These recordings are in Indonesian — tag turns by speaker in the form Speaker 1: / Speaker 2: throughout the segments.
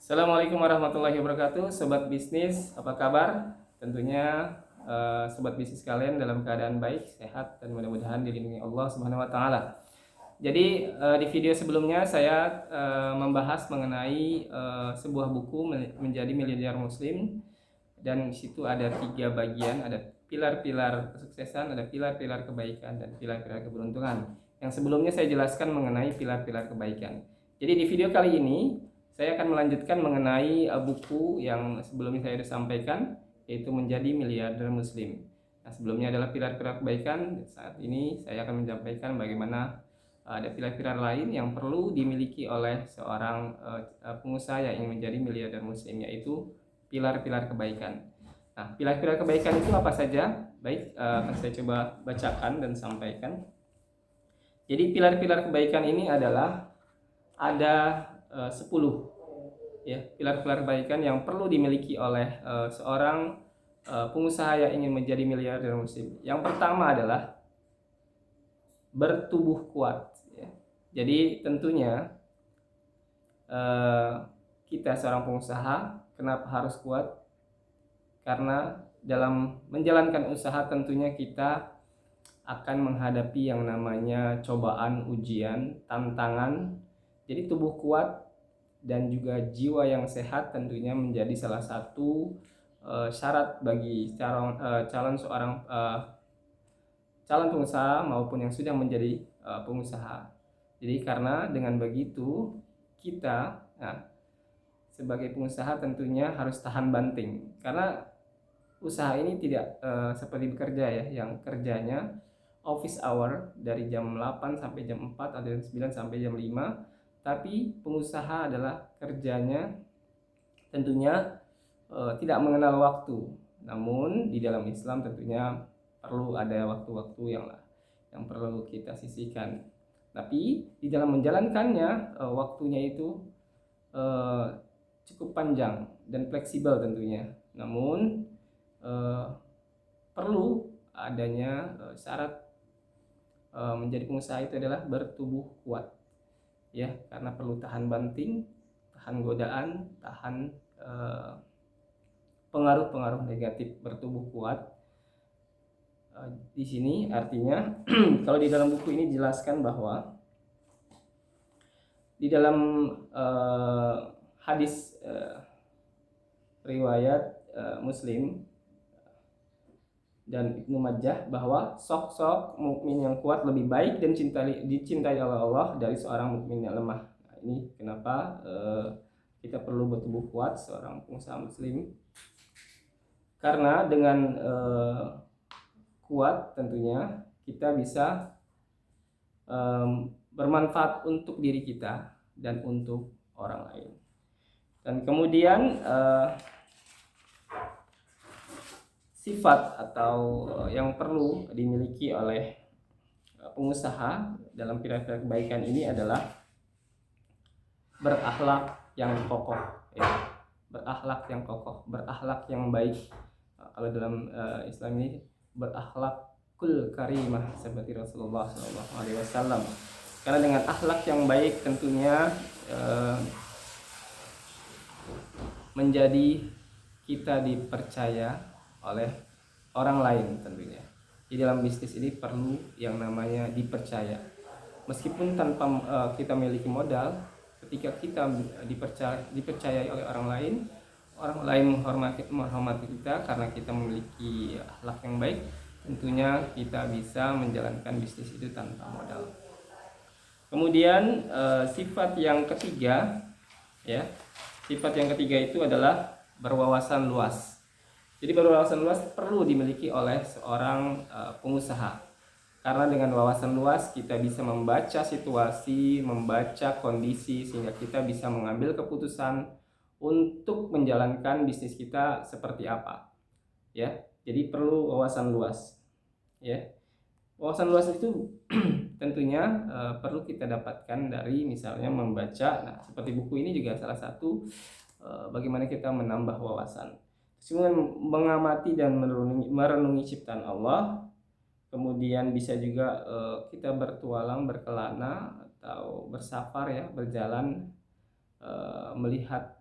Speaker 1: Assalamualaikum warahmatullahi wabarakatuh, sobat bisnis, apa kabar? Tentunya sobat bisnis kalian dalam keadaan baik, sehat, dan mudah-mudahan dilindungi Allah Subhanahu wa Ta'ala. Jadi, di video sebelumnya saya membahas mengenai sebuah buku menjadi miliarder Muslim, dan di situ ada 3 bagian, ada pilar-pilar kesuksesan, ada pilar-pilar kebaikan, dan pilar-pilar keberuntungan. Yang sebelumnya saya jelaskan mengenai pilar-pilar kebaikan. Jadi di video kali ini saya akan melanjutkan mengenai buku yang sebelumnya saya sudah sampaikan, yaitu menjadi miliarder Muslim. Nah, sebelumnya adalah pilar-pilar kebaikan. Saat ini saya akan menyampaikan bagaimana ada pilar-pilar lain yang perlu dimiliki oleh seorang pengusaha yang ingin menjadi miliarder Muslim, yaitu pilar-pilar kebaikan. Nah, pilar-pilar kebaikan itu apa saja? Baik, akan saya coba bacakan dan sampaikan. Jadi pilar-pilar kebaikan ini adalah ada 10 ya, pilar-pilar kebaikan yang perlu dimiliki oleh seorang pengusaha yang ingin menjadi miliarder Muslim. Yang pertama adalah bertubuh kuat ya. Jadi tentunya kita seorang pengusaha kenapa harus kuat? Karena dalam menjalankan usaha tentunya kita akan menghadapi yang namanya cobaan, ujian, tantangan. Jadi tubuh kuat dan juga jiwa yang sehat tentunya menjadi salah satu syarat bagi calon seorang calon pengusaha maupun yang sudah menjadi pengusaha. Jadi karena dengan begitu kita sebagai pengusaha tentunya harus tahan banting, karena usaha ini tidak seperti bekerja ya, yang kerjanya office hour dari jam 8 sampai jam 4 atau jam 9 sampai jam 5. Tapi pengusaha adalah kerjanya tentunya tidak mengenal waktu. Namun di dalam Islam tentunya perlu ada waktu-waktu yang perlu kita sisihkan. Tapi di dalam menjalankannya waktunya itu cukup panjang dan fleksibel tentunya. Namun perlu adanya syarat menjadi pengusaha itu adalah bertubuh kuat ya, karena perlu tahan banting, tahan godaan, tahan pengaruh-pengaruh negatif. Bertubuh kuat di sini artinya kalau di dalam buku ini dijelaskan bahwa di dalam hadis riwayat Muslim dan Ibnu Majah bahwa sok-sok mukmin yang kuat lebih baik dan dicintai oleh Allah dari seorang mukmin yang lemah. Nah, ini kenapa kita perlu bertubuh kuat seorang pengusaha Muslim, karena dengan kuat tentunya kita bisa bermanfaat untuk diri kita dan untuk orang lain. Dan kemudian sifat atau yang perlu dimiliki oleh pengusaha dalam pilar-pilar kebaikan ini adalah berakhlak yang kokoh ya. Berakhlak yang kokoh, berakhlak yang baik. Kalau dalam Islam ini berakhlakul karimah seperti Rasulullah SAW. Karena dengan akhlak yang baik tentunya menjadi kita dipercaya oleh orang lain tentunya. Di dalam bisnis ini perlu yang namanya dipercaya. Meskipun tanpa kita memiliki modal, ketika kita dipercaya oleh orang lain menghormati kita karena kita memiliki akhlak yang baik, tentunya kita bisa menjalankan bisnis itu tanpa modal. Kemudian sifat yang ketiga ya. Sifat yang ketiga itu adalah berwawasan luas. Jadi berwawasan luas perlu dimiliki oleh seorang pengusaha. Karena dengan wawasan luas kita bisa membaca situasi, membaca kondisi, sehingga kita bisa mengambil keputusan untuk menjalankan bisnis kita seperti apa. Ya. Jadi perlu wawasan luas. Ya. Wawasan luas itu tentunya perlu kita dapatkan dari misalnya membaca. Nah, seperti buku ini juga salah satu bagaimana kita menambah wawasan. Semua mengamati dan merenungi ciptaan Allah. Kemudian bisa juga kita bertualang, berkelana atau bersafar ya, berjalan melihat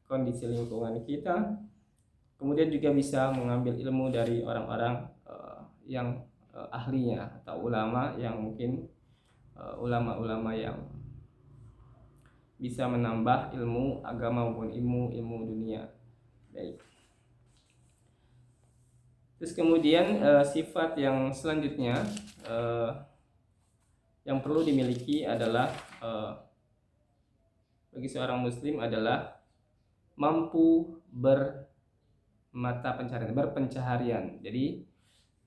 Speaker 1: kondisi lingkungan kita, kemudian juga bisa mengambil ilmu dari orang-orang yang ahlinya atau ulama yang mungkin ulama-ulama yang bisa menambah ilmu agama maupun ilmu dunia. Baik. Terus kemudian sifat yang selanjutnya yang perlu dimiliki adalah bagi seorang muslim adalah mampu berpencaharian. Jadi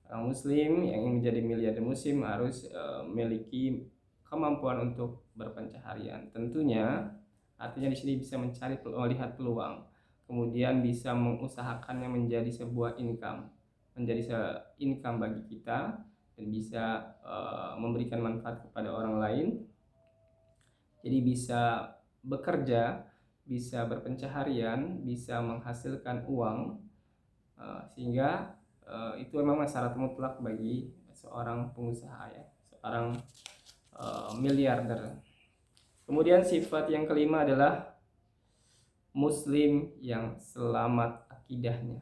Speaker 1: orang muslim yang ingin menjadi miliarder muslim harus memiliki kemampuan untuk berpencaharian. Tentunya artinya di sini bisa melihat peluang, kemudian bisa mengusahakannya menjadi sebuah income bagi kita, dan bisa memberikan manfaat kepada orang lain. Jadi bisa bekerja, bisa berpencaharian, bisa menghasilkan uang, sehingga itu memang syarat mutlak bagi seorang pengusaha, ya, seorang miliarder. Kemudian sifat yang kelima adalah muslim yang selamat akidahnya.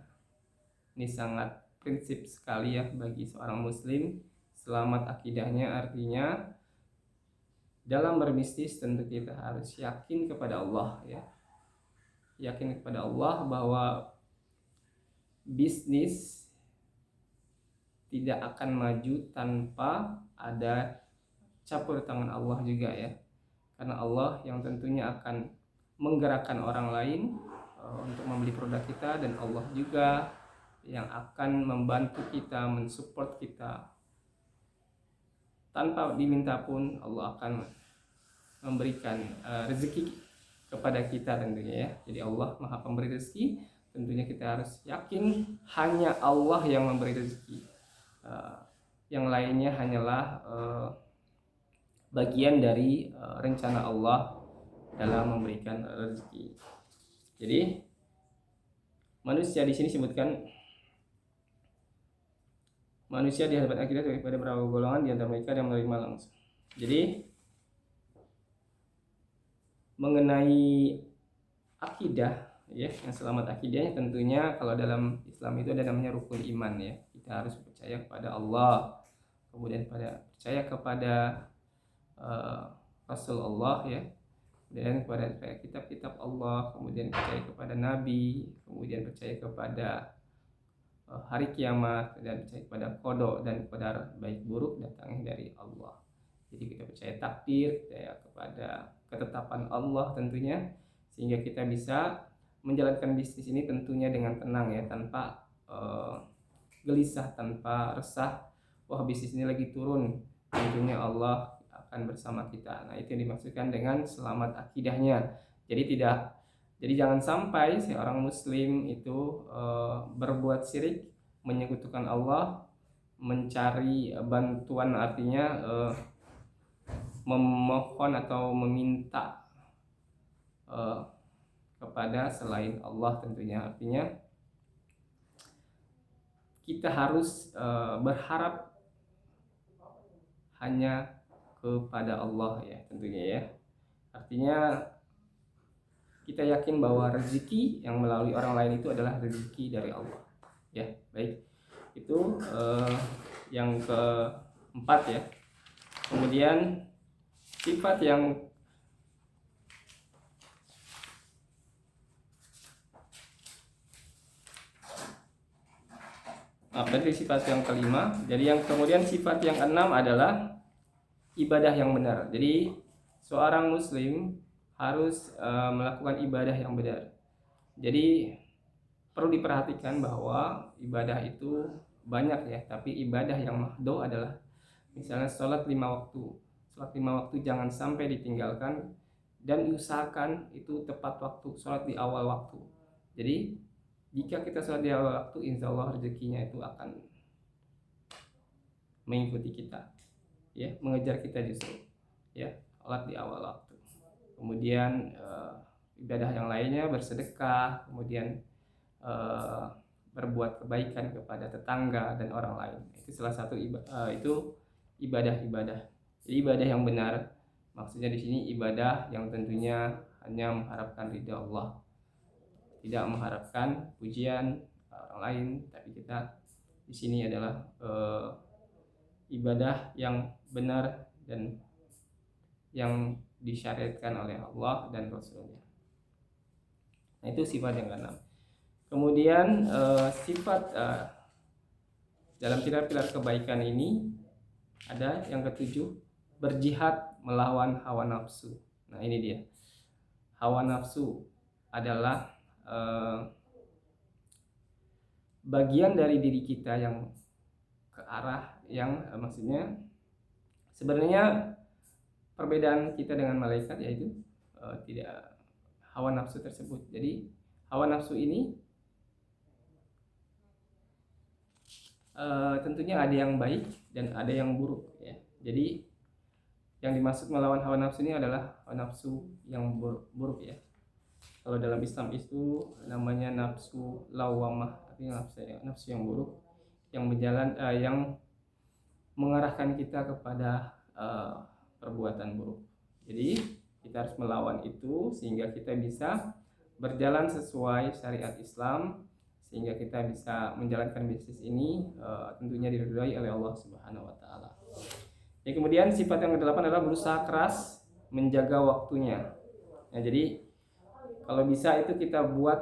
Speaker 1: Ini sangat prinsip sekali ya bagi seorang muslim. Selamat akidahnya artinya dalam berbisnis tentu kita harus yakin kepada Allah, ya. Yakin kepada Allah bahwa bisnis tidak akan maju tanpa ada campur tangan Allah juga, ya. Karena Allah yang tentunya akan menggerakkan orang lain untuk membeli produk kita, dan Allah juga yang akan membantu kita, mensupport kita. Tanpa diminta pun Allah akan memberikan rezeki kepada kita tentunya, ya. Jadi Allah Maha Pemberi rezeki, tentunya kita harus yakin hanya Allah yang memberi rezeki. Yang lainnya hanyalah bagian dari rencana Allah dalam memberikan rezeki. Jadi manusia di sini sebutkan manusia di hadapan akhirat kepada beberapa golongan di antara mereka yang menerima langsung. Jadi mengenai akidah, ya, yang selamat akidahnya tentunya kalau dalam Islam itu ada namanya rukun iman, ya. Kita harus percaya kepada Allah, kemudian percaya kepada Rasulullah, ya, dan kepada kitab-kitab Allah, kemudian percaya kepada Nabi, kemudian percaya kepada hari kiamat, dan percaya kepada qada dan qadar baik buruk datangnya dari Allah. Jadi kita percaya takdir, percaya kepada ketetapan Allah tentunya, sehingga kita bisa menjalankan bisnis ini tentunya dengan tenang, ya, tanpa gelisah, tanpa resah. Wah, bisnis ini lagi turun, tentunya Allah akan bersama kita. Nah, itu yang dimaksudkan dengan selamat akidahnya. Jadi jangan sampai seorang muslim itu berbuat syirik, menyekutukan Allah, mencari bantuan, artinya memohon atau meminta kepada selain Allah tentunya. Artinya kita harus berharap hanya kepada Allah, ya, tentunya, ya. Artinya kita yakin bahwa rezeki yang melalui orang lain itu adalah rezeki dari Allah, ya. Baik, itu yang keempat, ya. Kemudian sifat yang berarti sifat yang kelima. Jadi yang kemudian sifat yang keenam adalah ibadah yang benar. Jadi seorang muslim harus melakukan ibadah yang benar. Jadi perlu diperhatikan bahwa ibadah itu banyak, ya, tapi ibadah yang mahdo adalah misalnya sholat 5 waktu. Sholat 5 waktu jangan sampai ditinggalkan, dan usahakan itu tepat waktu, sholat di awal waktu. Jadi jika kita sholat di awal waktu, insya Allah rezekinya itu akan mengikuti kita, ya, mengejar kita justru, ya, sholat di awal waktu. Kemudian ibadah yang lainnya bersedekah, kemudian berbuat kebaikan kepada tetangga dan orang lain. Itu salah satu ibadah-ibadah. Jadi ibadah yang benar maksudnya di sini ibadah yang tentunya hanya mengharapkan ridha Allah, tidak mengharapkan pujian orang lain, tapi kita di sini adalah ibadah yang benar dan yang disyariatkan oleh Allah dan Rasulnya. Nah, itu sifat yang keenam. Kemudian sifat dalam pilar-pilar kebaikan ini ada yang ketujuh, berjihad melawan hawa nafsu. Nah, ini dia. Hawa nafsu adalah bagian dari diri kita yang ke arah yang maksudnya sebenarnya perbedaan kita dengan malaikat yaitu tidak hawa nafsu tersebut. Jadi hawa nafsu ini tentunya ada yang baik dan ada yang buruk ya. Jadi yang dimaksud melawan hawa nafsu ini adalah hawa nafsu yang buruk ya. Kalau dalam Islam itu namanya nafsu lawamah, artinya nafsu yang buruk yang yang mengarahkan kita kepada perbuatan buruk. Jadi kita harus melawan itu sehingga kita bisa berjalan sesuai syariat Islam, sehingga kita bisa menjalankan bisnis ini tentunya diridhoi oleh Allah Subhanahu wa taala. Ya, kemudian sifat yang kedelapan adalah berusaha keras menjaga waktunya. Nah, jadi kalau bisa itu kita buat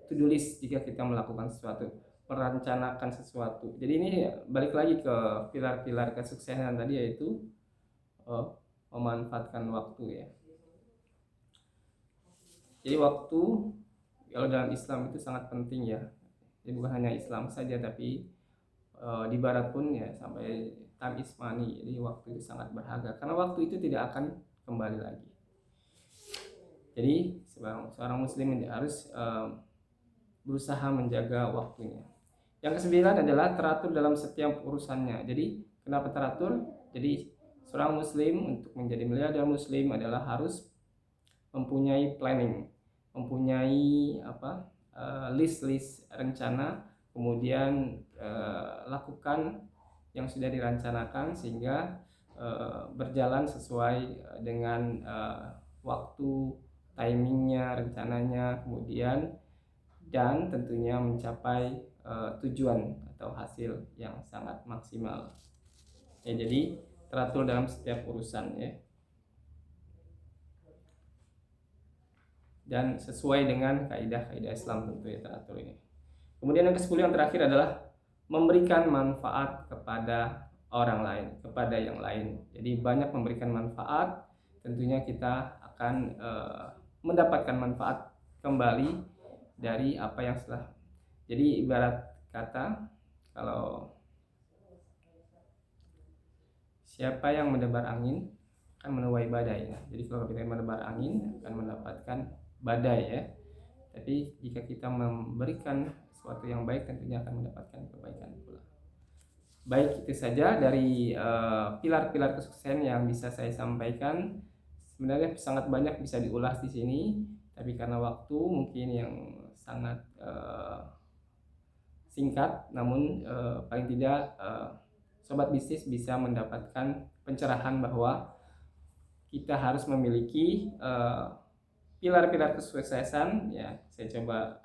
Speaker 1: to-do list jika kita melakukan sesuatu, merencanakan sesuatu. Jadi ini balik lagi ke pilar-pilar kesuksesan tadi, yaitu memanfaatkan waktu ya. Jadi waktu kalau dalam Islam itu sangat penting ya. Jadi bukan hanya Islam saja, tapi di Barat pun ya sampai time is money. Jadi waktu itu sangat berharga karena waktu itu tidak akan kembali lagi. Jadi seorang muslim harus berusaha menjaga waktunya. Yang kesembilan adalah teratur dalam setiap urusannya. Jadi kenapa teratur? Jadi seorang muslim untuk menjadi miliarder muslim adalah harus mempunyai planning, mempunyai list rencana, kemudian lakukan yang sudah dirancanakan sehingga berjalan sesuai dengan waktu, timingnya, rencananya, kemudian dan tentunya mencapai tujuan atau hasil yang sangat maksimal. Ya, jadi teratur dalam setiap urusan ya. Dan sesuai dengan kaidah-kaidah Islam tentu ya teratur ini. Kemudian yang ke-10 yang terakhir adalah memberikan manfaat kepada orang lain, kepada yang lain. Jadi banyak memberikan manfaat, tentunya kita akan mendapatkan manfaat kembali dari apa yang setelah. Jadi ibarat kata kalau siapa yang menebar angin akan menuai badai ya. Jadi kalau kita menebar angin akan mendapatkan badai ya. Tapi jika kita memberikan sesuatu yang baik tentunya akan mendapatkan kebaikan pula. Baik, itu saja dari pilar-pilar kesuksesan yang bisa saya sampaikan. Sebenarnya sangat banyak bisa diulas di sini, tapi karena waktu mungkin yang sangat singkat, namun paling tidak sobat bisnis bisa mendapatkan pencerahan bahwa kita harus memiliki pilar-pilar kesuksesan ya. Saya coba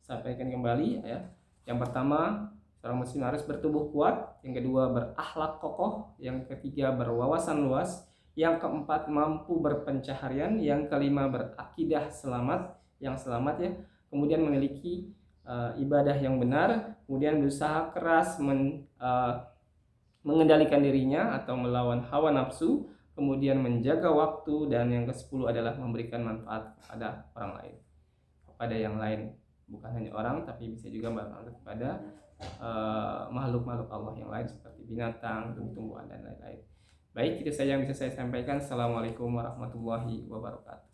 Speaker 1: sampaikan kembali ya. Yang pertama, seorang muslim harus bertubuh kuat, yang kedua berakhlak kokoh, yang ketiga berwawasan luas, yang keempat mampu berpencaharian, yang kelima berakidah selamat ya, kemudian memiliki ibadah yang benar, kemudian berusaha keras mengendalikan dirinya atau melawan hawa nafsu, kemudian menjaga waktu, dan yang ke-10 adalah memberikan manfaat kepada orang lain, kepada yang lain, bukan hanya orang tapi bisa juga bermanfaat kepada makhluk-makhluk Allah yang lain seperti binatang, tumbuh-tumbuhan dan lain-lain. Baik, itu saja yang bisa saya sampaikan. Assalamualaikum warahmatullahi wabarakatuh.